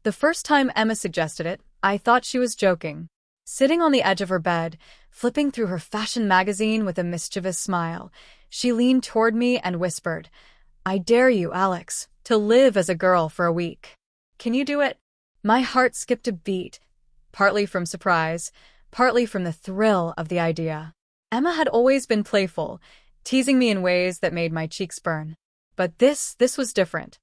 The first time Emma suggested it, I thought she was joking. Sitting on the edge of her bed, flipping through her fashion magazine with a mischievous smile, she leaned toward me and whispered, "I dare you, Alex, to live as a girl for a week. Can you do it?" My heart skipped a beat, partly from surprise, partly from the thrill of the idea. Emma had always been playful, teasing me in ways that made my cheeks burn. But this was different.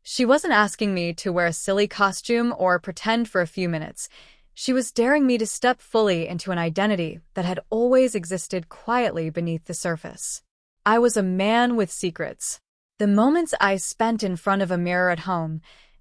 She wasn't asking me to wear a silly costume or pretend for a few minutes. She was daring me to step fully into an identity that had always existed quietly beneath the surface. I was a man with secrets. The moments I spent in front of a mirror at home,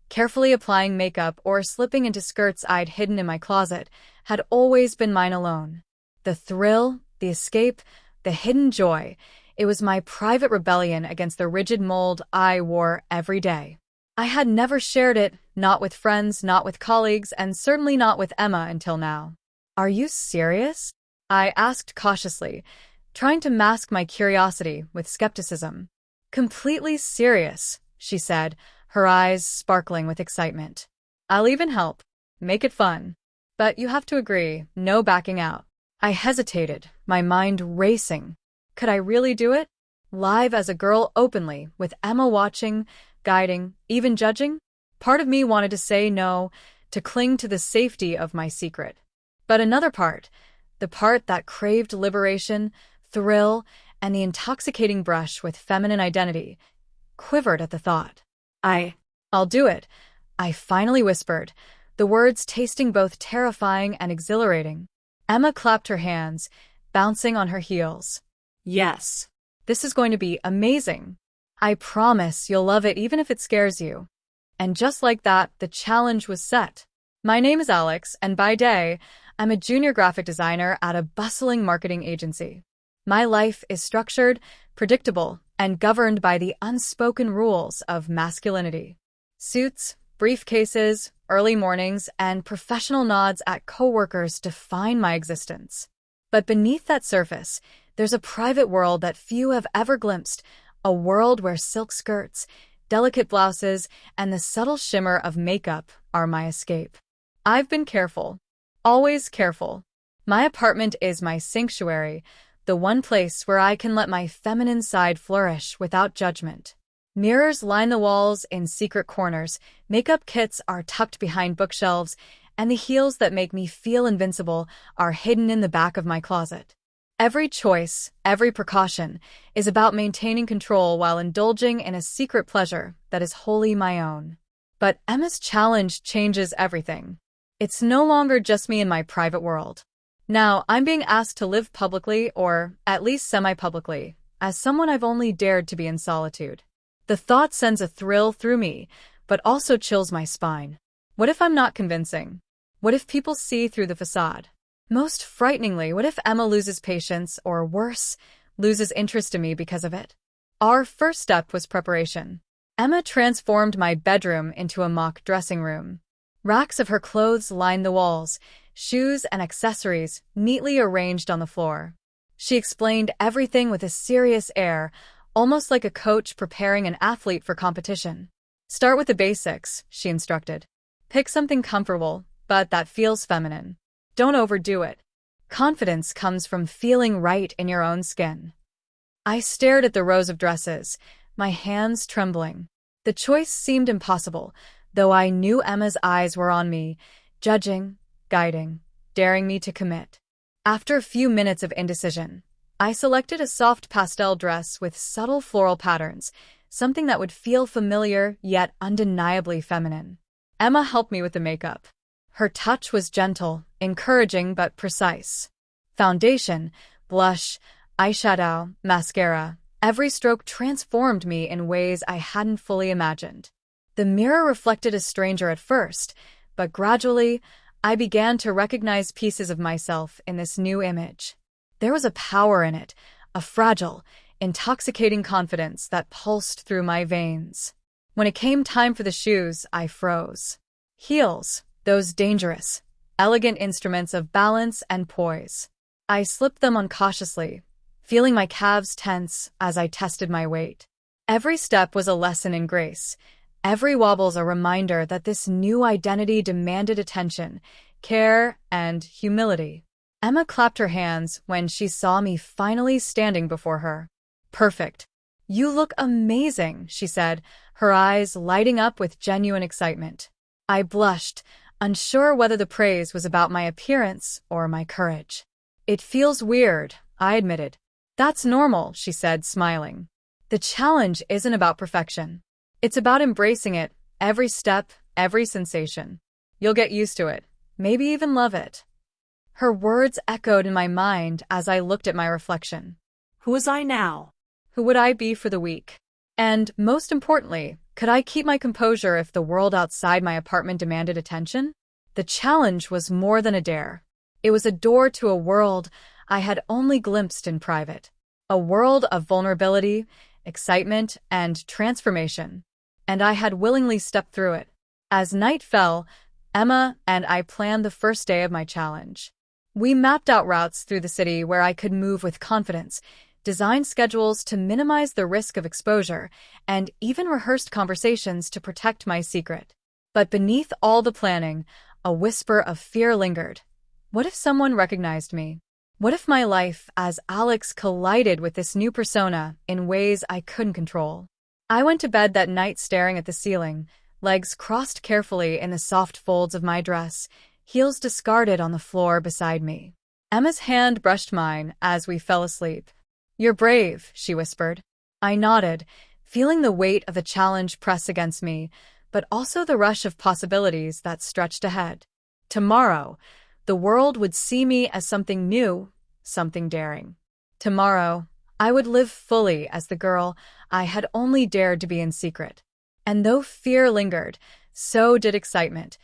carefully applying makeup or slipping into skirts I'd hidden in my closet, had always been mine alone. The thrill, the escape, the hidden joy, it was my private rebellion against the rigid mold I wore every day. I had never shared it, not with friends, not with colleagues, and certainly not with Emma until now. "Are you serious?" I asked cautiously, trying to mask my curiosity with skepticism. "Completely serious," she said, her eyes sparkling with excitement. "I'll even help. Make it fun. But you have to agree, no backing out." I hesitated, my mind racing. Could I really do it? Live as a girl openly, with Emma watching, guiding, even judging? Part of me wanted to say no, to cling to the safety of my secret. But another part, the part that craved liberation, thrill, and the intoxicating brush with feminine identity, quivered at the thought. I'll do it," I finally whispered, the words tasting both terrifying and exhilarating. Emma clapped her hands, bouncing on her heels. "Yes. This is going to be amazing. I promise you'll love it even if it scares you." And just like that, the challenge was set. My name is Alex, and by day, I'm a junior graphic designer at a bustling marketing agency. My life is structured, predictable, and governed by the unspoken rules of masculinity. Suits, briefcases, early mornings, and professional nods at coworkers define my existence. But beneath that surface, there's a private world that few have ever glimpsed, a world where silk skirts, delicate blouses, and the subtle shimmer of makeup are my escape. I've been careful, always careful. My apartment is my sanctuary, the one place where I can let my feminine side flourish without judgment. Mirrors line the walls in secret corners, makeup kits are tucked behind bookshelves, and the heels that make me feel invincible are hidden in the back of my closet. Every choice, every precaution, is about maintaining control while indulging in a secret pleasure that is wholly my own. But Emma's challenge changes everything. It's no longer just me in my private world. Now, I'm being asked to live publicly, or at least semi-publicly, as someone I've only dared to be in solitude. The thought sends a thrill through me, but also chills my spine. What if I'm not convincing? What if people see through the facade? Most frighteningly, what if Emma loses patience, or worse, loses interest in me because of it? Our first step was preparation. Emma transformed my bedroom into a mock dressing room. Racks of her clothes lined the walls, shoes and accessories neatly arranged on the floor. She explained everything with a serious air, almost like a coach preparing an athlete for competition. "Start with the basics," she instructed. "Pick something comfortable, but that feels feminine. Don't overdo it. Confidence comes from feeling right in your own skin." I stared at the rows of dresses, my hands trembling. The choice seemed impossible, though I knew Emma's eyes were on me, judging, guiding, daring me to commit. After a few minutes of indecision, I selected a soft pastel dress with subtle floral patterns, something that would feel familiar yet undeniably feminine. Emma helped me with the makeup. Her touch was gentle, encouraging but precise. Foundation, blush, eyeshadow, mascara, every stroke transformed me in ways I hadn't fully imagined. The mirror reflected a stranger at first, but gradually, I began to recognize pieces of myself in this new image. There was a power in it, a fragile, intoxicating confidence that pulsed through my veins. When it came time for the shoes, I froze. Heels, those dangerous, elegant instruments of balance and poise. I slipped them on cautiously, feeling my calves tense as I tested my weight. Every step was a lesson in grace, Every wobble's a reminder that this new identity demanded attention, care, and humility. Emma clapped her hands when she saw me finally standing before her. "Perfect. You look amazing," she said, her eyes lighting up with genuine excitement. I blushed, unsure whether the praise was about my appearance or my courage. "It feels weird," I admitted. "That's normal," she said, smiling. "The challenge isn't about perfection. It's about embracing it, every step, every sensation. You'll get used to it, maybe even love it." Her words echoed in my mind as I looked at my reflection. Who was I now? Who would I be for the week? And, most importantly, could I keep my composure if the world outside my apartment demanded attention? The challenge was more than a dare. It was a door to a world I had only glimpsed in private. A world of vulnerability, excitement, and transformation. And I had willingly stepped through it. As night fell, Emma and I planned the first day of my challenge. We mapped out routes through the city where I could move with confidence, designed schedules to minimize the risk of exposure, and even rehearsed conversations to protect my secret. But beneath all the planning, a whisper of fear lingered. What if someone recognized me? What if my life as Alex collided with this new persona in ways I couldn't control? I went to bed that night staring at the ceiling, legs crossed carefully in the soft folds of my dress, heels discarded on the floor beside me. Emma's hand brushed mine as we fell asleep. "You're brave," she whispered. I nodded, feeling the weight of the challenge press against me, but also the rush of possibilities that stretched ahead. Tomorrow, the world would see me as something new, something daring. Tomorrow, I would live fully as the girl I had only dared to be in secret. And though fear lingered, so did excitement,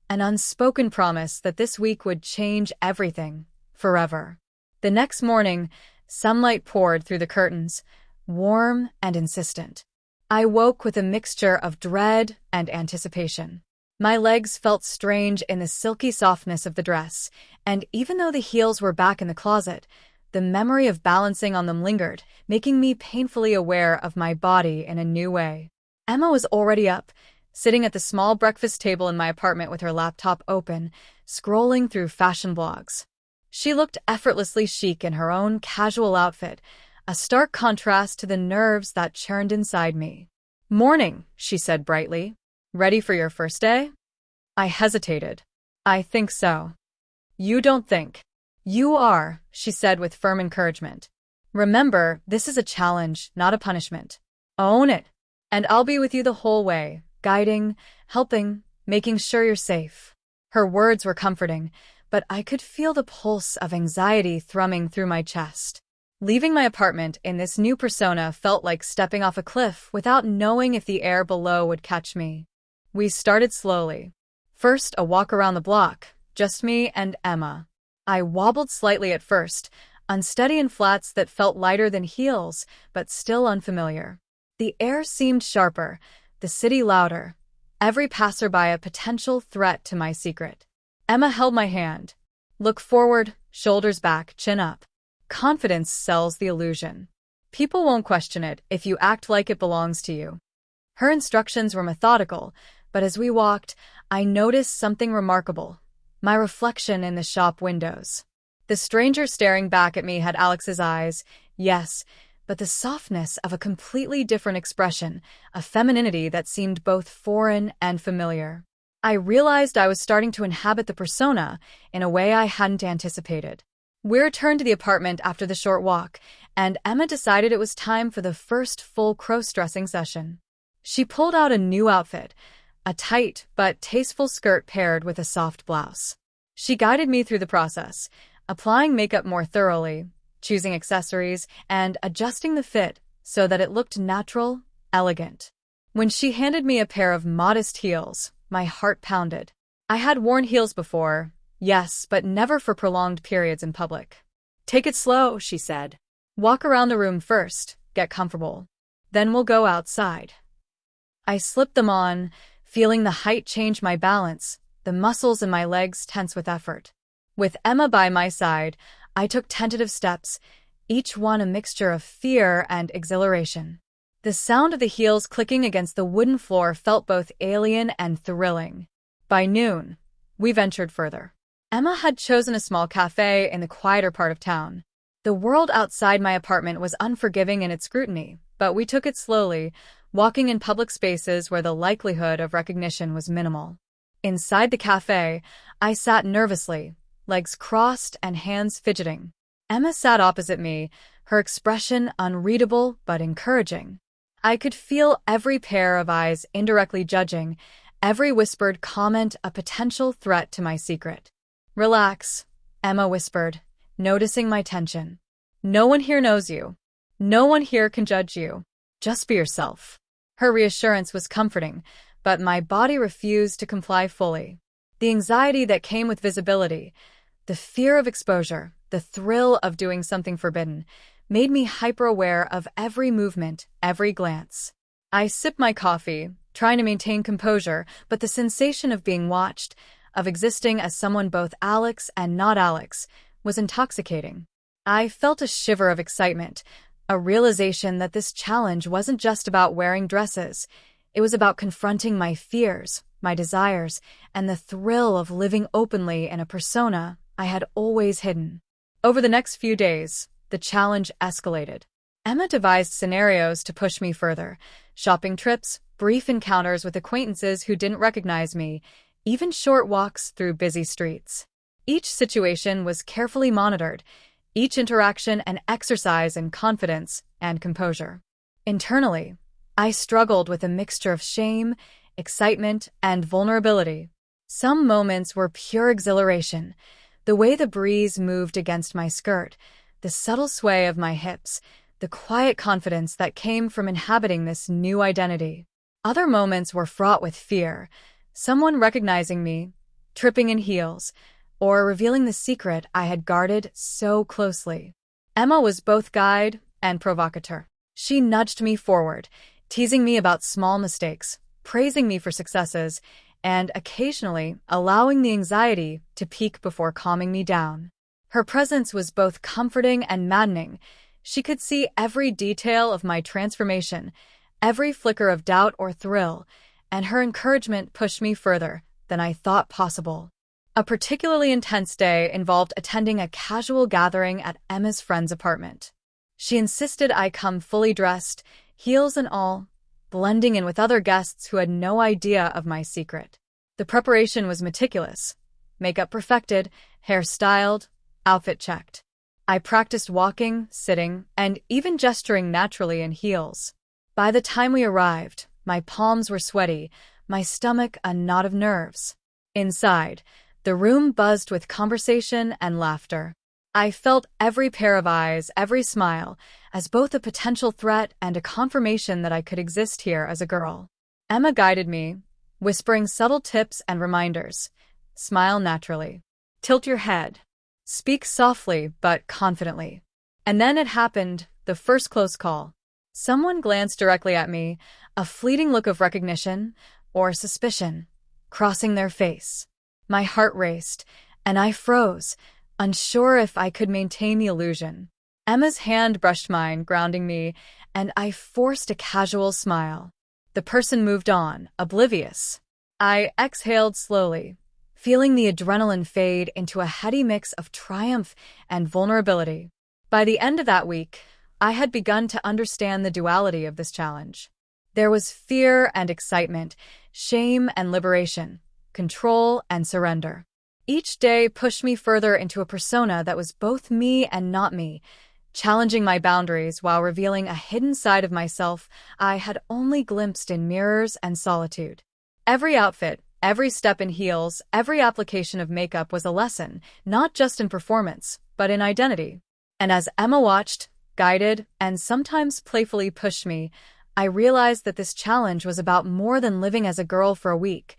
an unspoken promise that this week would change everything, forever. The next morning, sunlight poured through the curtains, warm and insistent. I woke with a mixture of dread and anticipation. My legs felt strange in the silky softness of the dress, and even though the heels were back in the closet, the memory of balancing on them lingered, making me painfully aware of my body in a new way. Emma was already up, sitting at the small breakfast table in my apartment with her laptop open, scrolling through fashion blogs. She looked effortlessly chic in her own casual outfit, a stark contrast to the nerves that churned inside me. "Morning," she said brightly. "Ready for your first day?" I hesitated. "I think so." "You don't think." "You are," she said with firm encouragement. "Remember, this is a challenge, not a punishment. Own it. And I'll be with you the whole way, guiding, helping, making sure you're safe." Her words were comforting, but I could feel the pulse of anxiety thrumming through my chest. Leaving my apartment in this new persona felt like stepping off a cliff without knowing if the air below would catch me. We started slowly. First, a walk around the block, just me and Emma. I wobbled slightly at first, unsteady in flats that felt lighter than heels, but still unfamiliar. The air seemed sharper, the city louder, every passerby a potential threat to my secret. Emma held my hand. "Look forward, shoulders back, chin up. Confidence sells the illusion. People won't question it if you act like it belongs to you." Her instructions were methodical, but as we walked, I noticed something remarkable. My reflection in the shop windows. The stranger staring back at me had Alex's eyes, yes, but the softness of a completely different expression, a femininity that seemed both foreign and familiar. I realized I was starting to inhabit the persona in a way I hadn't anticipated. We returned to the apartment after the short walk, and Emma decided it was time for the first full cross-dressing session. She pulled out a new outfit, a tight but tasteful skirt paired with a soft blouse. She guided me through the process, applying makeup more thoroughly, choosing accessories, and adjusting the fit so that it looked natural, elegant. When she handed me a pair of modest heels, my heart pounded. I had worn heels before, yes, but never for prolonged periods in public. "Take it slow," she said. "Walk around the room first, get comfortable. Then we'll go outside." I slipped them on, feeling the height change my balance, the muscles in my legs tense with effort. With Emma by my side, I took tentative steps, each one a mixture of fear and exhilaration. The The sound of the heels clicking against the wooden floor felt both alien and thrilling. By noon, we ventured further. Emma had chosen a small cafe in the quieter part of town. The world outside my apartment was unforgiving in its scrutiny, but we took it slowly, walking in public spaces where the likelihood of recognition was minimal. Inside the cafe, I sat nervously, legs crossed and hands fidgeting. Emma sat opposite me, her expression unreadable but encouraging. I could feel every pair of eyes indirectly judging, every whispered comment a potential threat to my secret. "Relax," Emma whispered, noticing my tension. "No one here knows you. No one here can judge you. Just be yourself." Her reassurance was comforting, but my body refused to comply fully. The anxiety that came with visibility, the fear of exposure, the thrill of doing something forbidden, made me hyper-aware of every movement, every glance. I sipped my coffee, trying to maintain composure, but the sensation of being watched, of existing as someone both Alex and not Alex, was intoxicating. I felt a shiver of excitement, a realization that this challenge wasn't just about wearing dresses. It was about confronting my fears, my desires, and the thrill of living openly in a persona I had always hidden. Over the next few days, the challenge escalated. Emma devised scenarios to push me further: shopping trips, brief encounters with acquaintances who didn't recognize me, even short walks through busy streets. Each situation was carefully monitored, each interaction an exercise in confidence and composure. Internally, I struggled with a mixture of shame, excitement, and vulnerability. Some moments were pure exhilaration, the way the breeze moved against my skirt, the subtle sway of my hips, the quiet confidence that came from inhabiting this new identity. Other moments were fraught with fear, someone recognizing me, tripping in heels, or revealing the secret I had guarded so closely. Emma was both guide and provocateur. She nudged me forward, teasing me about small mistakes, praising me for successes, and occasionally allowing the anxiety to peak before calming me down. Her presence was both comforting and maddening. She could see every detail of my transformation, every flicker of doubt or thrill, and her encouragement pushed me further than I thought possible. A particularly intense day involved attending a casual gathering at Emma's friend's apartment. She insisted I come fully dressed, heels and all, blending in with other guests who had no idea of my secret. The preparation was meticulous. Makeup perfected, hair styled, outfit checked. I practiced walking, sitting, and even gesturing naturally in heels. By the time we arrived, my palms were sweaty, my stomach a knot of nerves. Inside, the room buzzed with conversation and laughter. I felt every pair of eyes, every smile, as both a potential threat and a confirmation that I could exist here as a girl. Emma guided me, whispering subtle tips and reminders. Smile naturally. Tilt your head. Speak softly but confidently. And then it happened, the first close call. Someone glanced directly at me, a fleeting look of recognition or suspicion crossing their face. My heart raced, and I froze, unsure if I could maintain the illusion. Emma's hand brushed mine, grounding me, and I forced a casual smile. The person moved on, oblivious. I exhaled slowly, feeling the adrenaline fade into a heady mix of triumph and vulnerability. By the end of that week, I had begun to understand the duality of this challenge. There was fear and excitement, shame and liberation, control and surrender. Each day pushed me further into a persona that was both me and not me, challenging my boundaries while revealing a hidden side of myself I had only glimpsed in mirrors and solitude. Every outfit, every step in heels, every application of makeup was a lesson, not just in performance, but in identity. And as Emma watched, guided, and sometimes playfully pushed me, I realized that this challenge was about more than living as a girl for a week.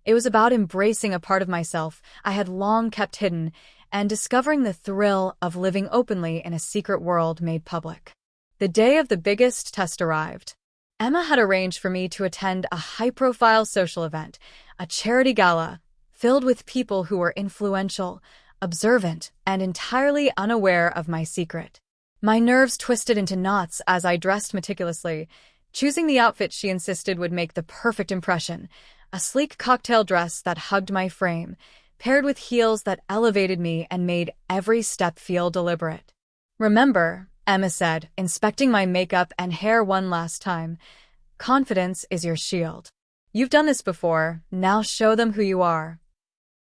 It was about embracing a part of myself I had long kept hidden and discovering the thrill of living openly in a secret world made public. The day of the biggest test arrived. Emma had arranged for me to attend a high-profile social event, a charity gala, filled with people who were influential, observant, and entirely unaware of my secret. My nerves twisted into knots as I dressed meticulously, choosing the outfit she insisted would make the perfect impression, a sleek cocktail dress that hugged my frame, paired with heels that elevated me and made every step feel deliberate. "Remember," Emma said, inspecting my makeup and hair one last time, "confidence is your shield. You've done this before, now show them who you are."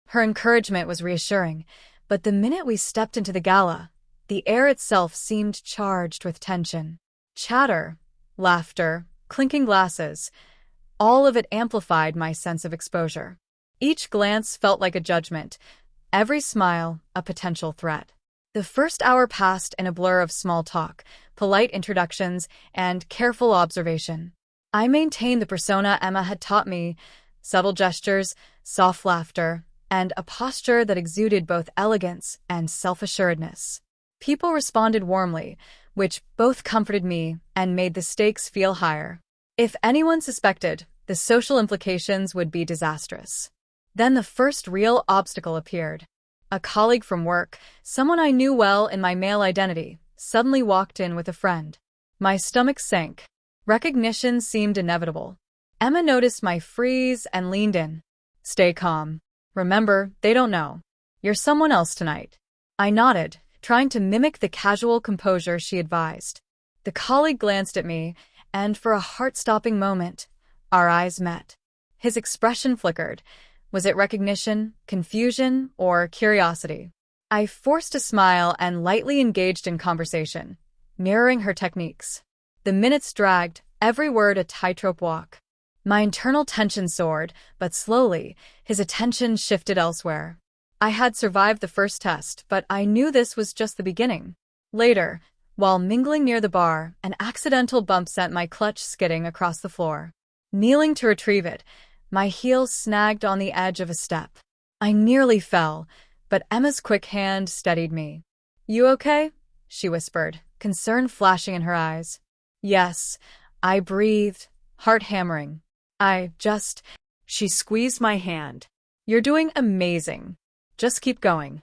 Her encouragement was reassuring, but the minute we stepped into the gala, the air itself seemed charged with tension. Chatter, laughter, clinking glasses, all of it amplified my sense of exposure. Each glance felt like a judgment, every smile a potential threat. The first hour passed in a blur of small talk, polite introductions, and careful observation. I maintained the persona Emma had taught me: subtle gestures, soft laughter, and a posture that exuded both elegance and self-assuredness. People responded warmly, which both comforted me and made the stakes feel higher. If anyone suspected, the social implications would be disastrous. Then the first real obstacle appeared. A colleague from work, someone I knew well in my male identity, suddenly walked in with a friend. My stomach sank. Recognition seemed inevitable. Emma noticed my freeze and leaned in. "Stay calm. Remember, they don't know. You're someone else tonight." I nodded, trying to mimic the casual composure she advised. The colleague glanced at me, and for a heart-stopping moment, our eyes met. His expression flickered. Was it recognition, confusion, or curiosity? I forced a smile and lightly engaged in conversation, mirroring her techniques. The minutes dragged, every word a tightrope walk. My internal tension soared, but slowly, his attention shifted elsewhere. I had survived the first test, but I knew this was just the beginning. Later, while mingling near the bar, an accidental bump sent my clutch skidding across the floor. Kneeling to retrieve it, my heel snagged on the edge of a step. I nearly fell, but Emma's quick hand steadied me. "You okay?" she whispered, concern flashing in her eyes. "Yes," I breathed, heart hammering. She squeezed my hand. "You're doing amazing. Just keep going."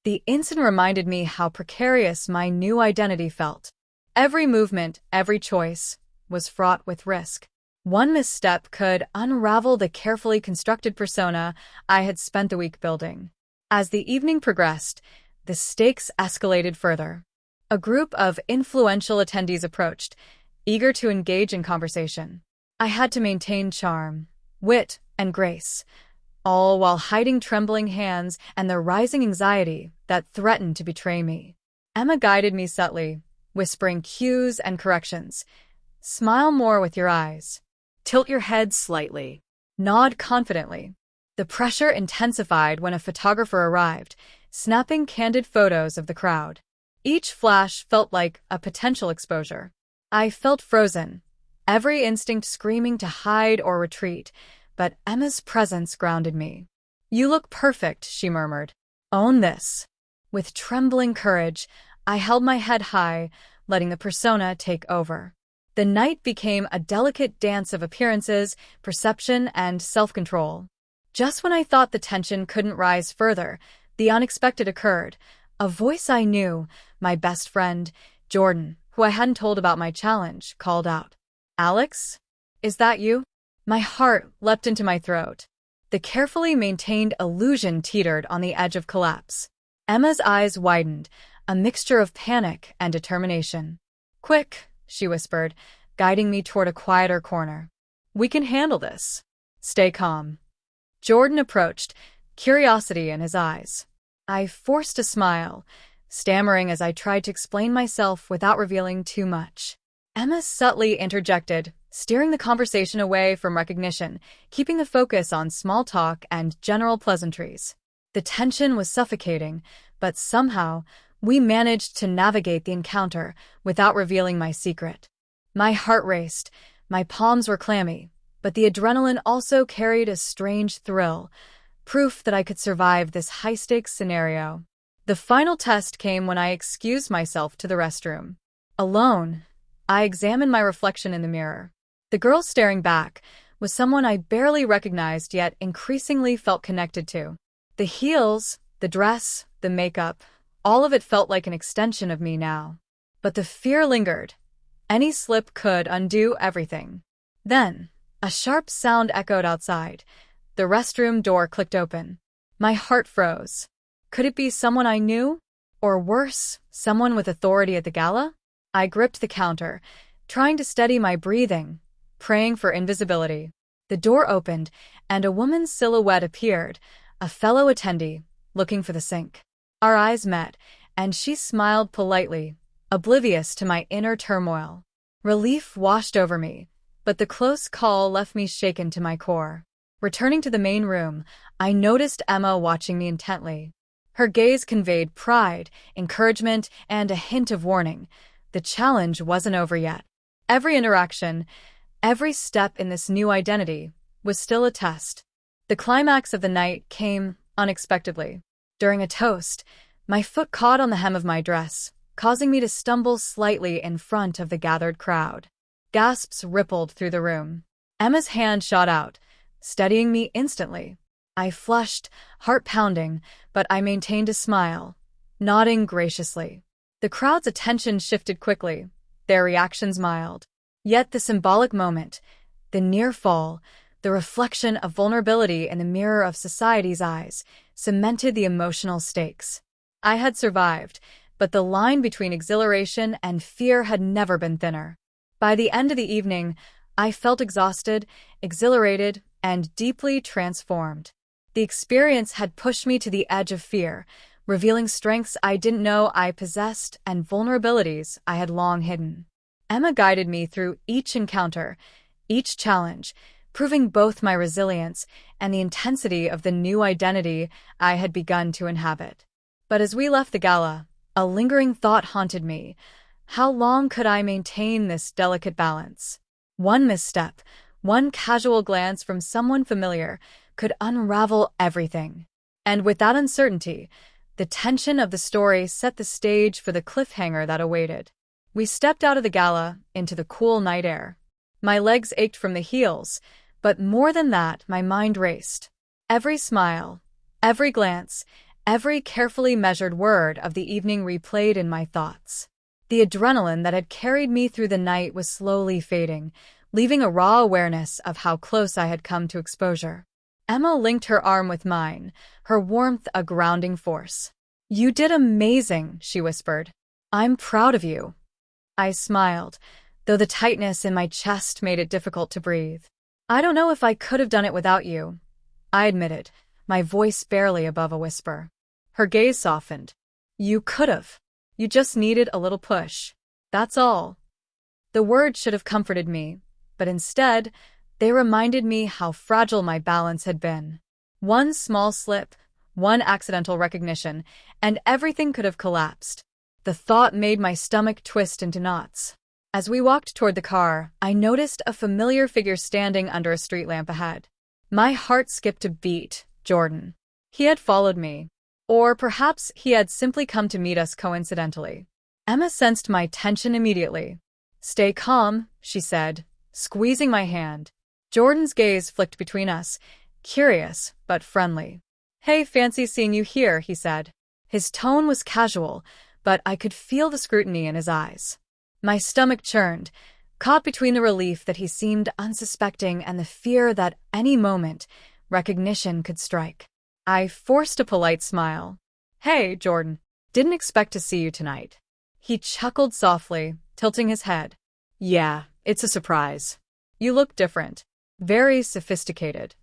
The incident reminded me how precarious my new identity felt. Every movement, every choice, was fraught with risk. One misstep could unravel the carefully constructed persona I had spent the week building. As the evening progressed, the stakes escalated further. A group of influential attendees approached, eager to engage in conversation. I had to maintain charm, wit, and grace, all while hiding trembling hands and the rising anxiety that threatened to betray me. Emma guided me subtly, whispering cues and corrections. "Smile more with your eyes. Tilt your head slightly. Nod confidently." The pressure intensified when a photographer arrived, snapping candid photos of the crowd. Each flash felt like a potential exposure. I felt frozen, every instinct screaming to hide or retreat, but Emma's presence grounded me. "You look perfect," she murmured. "Own this." With trembling courage, I held my head high, letting the persona take over. The night became a delicate dance of appearances, perception, and self-control. Just when I thought the tension couldn't rise further, the unexpected occurred. A voice I knew, my best friend, Jordan, who I hadn't told about my challenge, called out. "Alex? Is that you?" My heart leapt into my throat. The carefully maintained illusion teetered on the edge of collapse. Emma's eyes widened, a mixture of panic and determination. "Quick," she whispered, guiding me toward a quieter corner. "We can handle this. Stay calm." Jordan approached, curiosity in his eyes. I forced a smile, stammering as I tried to explain myself without revealing too much. Emma subtly interjected, steering the conversation away from recognition, keeping the focus on small talk and general pleasantries. The tension was suffocating, but somehow we managed to navigate the encounter without revealing my secret. My heart raced, my palms were clammy, but the adrenaline also carried a strange thrill, proof that I could survive this high-stakes scenario. The final test came when I excused myself to the restroom. Alone, I examined my reflection in the mirror. The girl staring back was someone I barely recognized yet increasingly felt connected to. The heels, the dress, the makeup, all of it felt like an extension of me now. But the fear lingered. Any slip could undo everything. Then, a sharp sound echoed outside. The restroom door clicked open. My heart froze. Could it be someone I knew? Or worse, someone with authority at the gala? I gripped the counter, trying to steady my breathing, praying for invisibility. The door opened, and a woman's silhouette appeared, a fellow attendee, looking for the sink. Our eyes met, and she smiled politely, oblivious to my inner turmoil. Relief washed over me, but the close call left me shaken to my core. Returning to the main room, I noticed Emma watching me intently. Her gaze conveyed pride, encouragement, and a hint of warning. The challenge wasn't over yet. Every interaction, every step in this new identity, was still a test. The climax of the night came unexpectedly. During a toast, my foot caught on the hem of my dress, causing me to stumble slightly in front of the gathered crowd. Gasps rippled through the room. Emma's hand shot out, steadying me instantly. I flushed, heart pounding, but I maintained a smile, nodding graciously. The crowd's attention shifted quickly, their reactions mild. Yet the symbolic moment, the near fall, the reflection of vulnerability in the mirror of society's eyes, cemented the emotional stakes. I had survived, but the line between exhilaration and fear had never been thinner. By the end of the evening, I felt exhausted, exhilarated, and deeply transformed. The experience had pushed me to the edge of fear, revealing strengths I didn't know I possessed and vulnerabilities I had long hidden. Emma guided me through each encounter, each challenge, proving both my resilience and the intensity of the new identity I had begun to inhabit. But as we left the gala, a lingering thought haunted me. How long could I maintain this delicate balance? One misstep, one casual glance from someone familiar, could unravel everything. And with that uncertainty, the tension of the story set the stage for the cliffhanger that awaited. We stepped out of the gala into the cool night air. My legs ached from the heels, but more than that, my mind raced. Every smile, every glance, every carefully measured word of the evening replayed in my thoughts. The adrenaline that had carried me through the night was slowly fading, leaving a raw awareness of how close I had come to exposure. Emma linked her arm with mine, her warmth a grounding force. "You did amazing," she whispered. "I'm proud of you." I smiled, though the tightness in my chest made it difficult to breathe. "I don't know if I could have done it without you," I admitted, my voice barely above a whisper. Her gaze softened. "You could have. You just needed a little push. That's all." The words should have comforted me, but instead, they reminded me how fragile my balance had been. One small slip, one accidental recognition, and everything could have collapsed. The thought made my stomach twist into knots. As we walked toward the car, I noticed a familiar figure standing under a street lamp ahead. My heart skipped a beat. Jordan. He had followed me. Or perhaps he had simply come to meet us coincidentally. Emma sensed my tension immediately. "Stay calm," she said, squeezing my hand. Jordan's gaze flicked between us, curious but friendly. "Hey, fancy seeing you here," he said. His tone was casual, but I could feel the scrutiny in his eyes. My stomach churned, caught between the relief that he seemed unsuspecting and the fear that any moment recognition could strike. I forced a polite smile. "Hey, Jordan. Didn't expect to see you tonight." He chuckled softly, tilting his head. "Yeah, it's a surprise. You look different. Very sophisticated."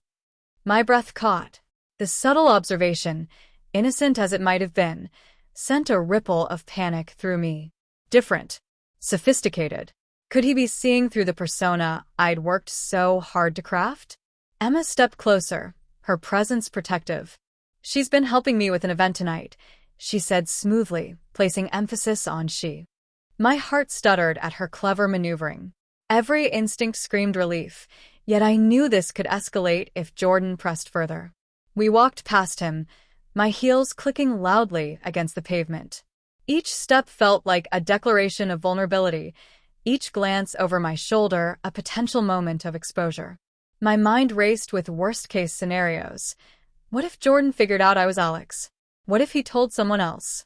My breath caught. The subtle observation, innocent as it might have been, sent a ripple of panic through me. Different. Sophisticated. Could he be seeing through the persona I'd worked so hard to craft? Emma stepped closer, her presence protective. "She's been helping me with an event tonight," she said smoothly, placing emphasis on she. My heart stuttered at her clever maneuvering. Every instinct screamed relief, yet I knew this could escalate if Jordan pressed further. We walked past him, my heels clicking loudly against the pavement. Each step felt like a declaration of vulnerability, each glance over my shoulder a potential moment of exposure. My mind raced with worst-case scenarios. What if Jordan figured out I was Alex? What if he told someone else?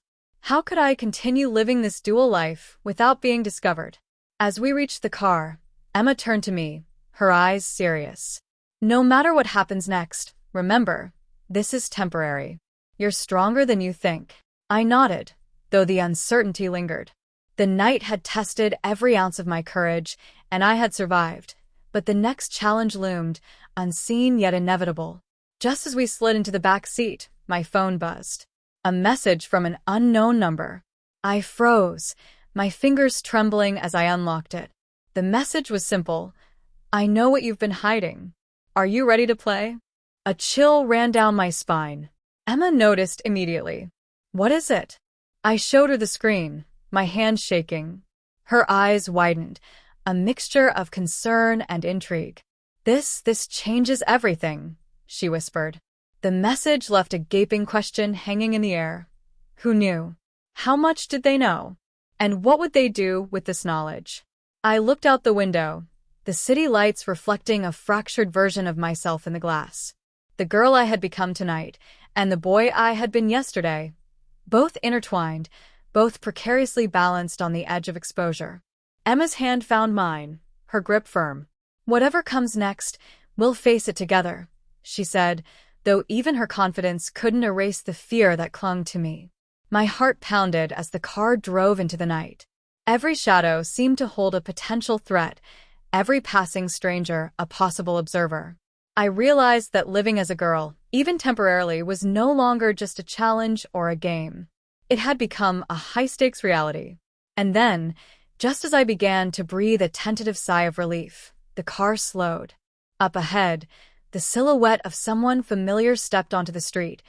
How could I continue living this dual life without being discovered? As we reached the car, Emma turned to me, her eyes serious. No matter what happens next, remember, this is temporary. You're stronger than you think. I nodded, though the uncertainty lingered. The night had tested every ounce of my courage, and I had survived. But the next challenge loomed, unseen yet inevitable. Just as we slid into the back seat, my phone buzzed. A message from an unknown number. I froze, my fingers trembling as I unlocked it. The message was simple. I know what you've been hiding. Are you ready to play? A chill ran down my spine. Emma noticed immediately. What is it? I showed her the screen, my hands shaking. Her eyes widened, a mixture of concern and intrigue. This changes everything, she whispered. The message left a gaping question hanging in the air. Who knew? How much did they know? And what would they do with this knowledge? I looked out the window, the city lights reflecting a fractured version of myself in the glass. The girl I had become tonight, and the boy I had been yesterday. Both intertwined, both precariously balanced on the edge of exposure. Emma's hand found mine, her grip firm. Whatever comes next, we'll face it together, she said, though even her confidence couldn't erase the fear that clung to me. My heart pounded as the car drove into the night. Every shadow seemed to hold a potential threat, every passing stranger a possible observer. I realized that living as a girl, even temporarily, was no longer just a challenge or a game. It had become a high-stakes reality. And then, just as I began to breathe a tentative sigh of relief, the car slowed. Up ahead, the silhouette of someone familiar stepped onto the street,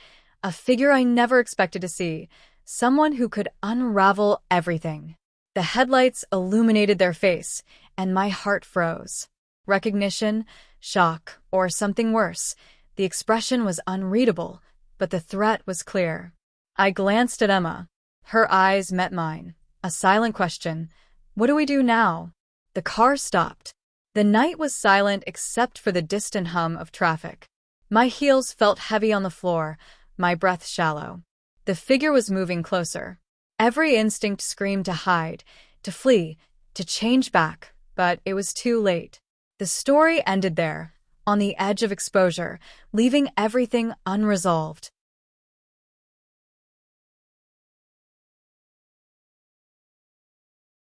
a figure I never expected to see, someone who could unravel everything. The headlights illuminated their face, and my heart froze. Recognition, shock, or something worse. The expression was unreadable, but the threat was clear. I glanced at Emma. Her eyes met mine. A silent question. What do we do now? The car stopped. The night was silent except for the distant hum of traffic. My heels felt heavy on the floor, my breath shallow. The figure was moving closer. Every instinct screamed to hide, to flee, to change back, but it was too late. The story ended there, on the edge of exposure, leaving everything unresolved.